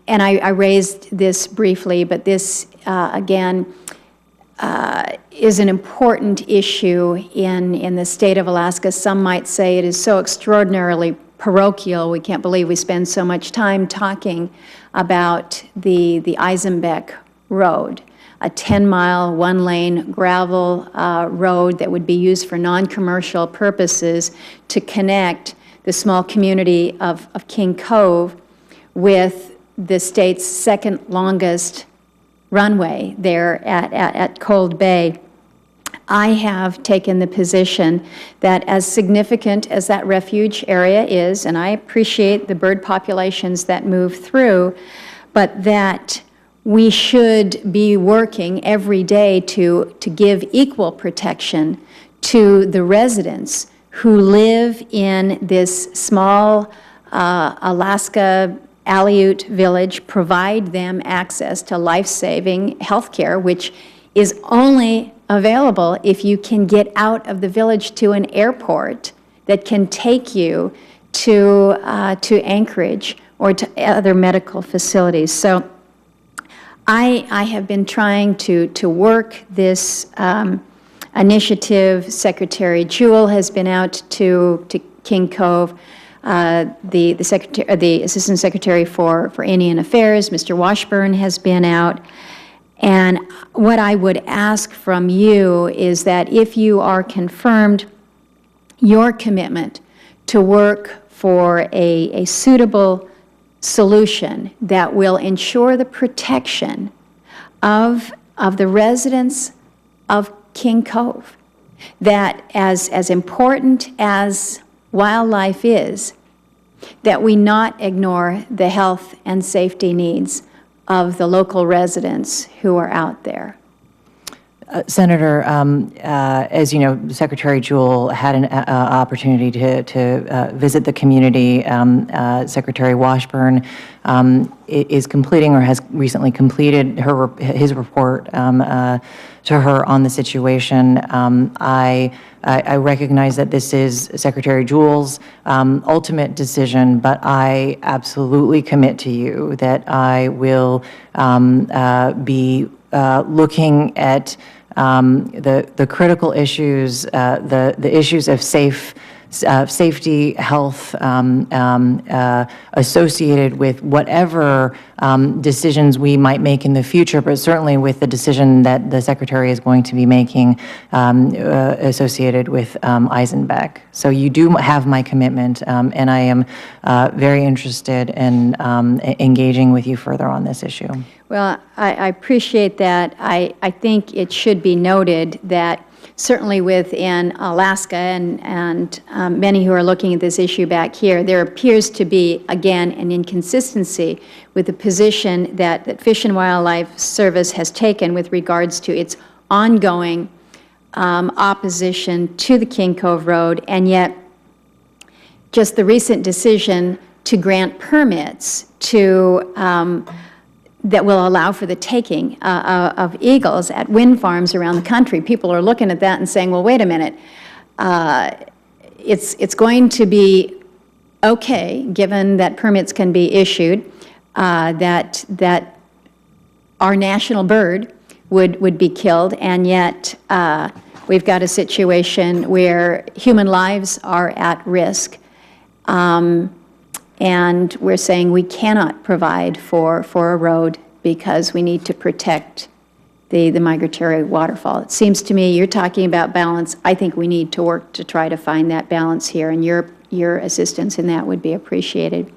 and I raised this briefly, but this, again, is an important issue in the state of Alaska. Some might say it is so extraordinarily parochial. We can't believe we spend so much time talking about the Izembek Road, a 10-mile, one-lane gravel road that would be used for non-commercial purposes to connect the small community of King Cove with the state's second longest runway there at Cold Bay. I have taken the position that as significant as that refuge area is, and I appreciate the bird populations that move through, but that we should be working every day to give equal protection to the residents who live in this small Alaska Aleut village, provide them access to life-saving health care, which is only available if you can get out of the village to an airport that can take you to Anchorage or to other medical facilities. So I have been trying to work this initiative. Secretary Jewell has been out to King Cove. The Assistant Secretary for Indian Affairs, Mr. Washburn, has been out. And what I would ask from you is that if you are confirmed your commitment to work for a suitable solution that will ensure the protection of the residents of King Cove, that as important as wildlife is, that we not ignore the health and safety needs of the local residents who are out there. Senator, as you know, Secretary Jewell had an opportunity to visit the community. Secretary Washburn is completing or has recently completed his report to her on the situation. I recognize that this is Secretary Jewell's ultimate decision, but I absolutely commit to you that I will be looking at the critical issues, the issues of safety, health associated with whatever decisions we might make in the future, but certainly with the decision that the Secretary is going to be making associated with Izembek. So you do have my commitment, and I am very interested in engaging with you further on this issue. Well, I appreciate that. I think it should be noted that certainly within Alaska and many who are looking at this issue back here, there appears to be, again, an inconsistency with the position that Fish and Wildlife Service has taken with regards to its ongoing opposition to the King Cove Road, and yet just the recent decision to grant permits to that will allow for the taking of eagles at wind farms around the country. People are looking at that and saying, well, wait a minute, it's going to be okay, given that permits can be issued, that our national bird would be killed, and yet we've got a situation where human lives are at risk. And we're saying we cannot provide for a road because we need to protect the migratory waterfall. It seems to me you're talking about balance. I think we need to work to try to find that balance here, and your assistance in that would be appreciated.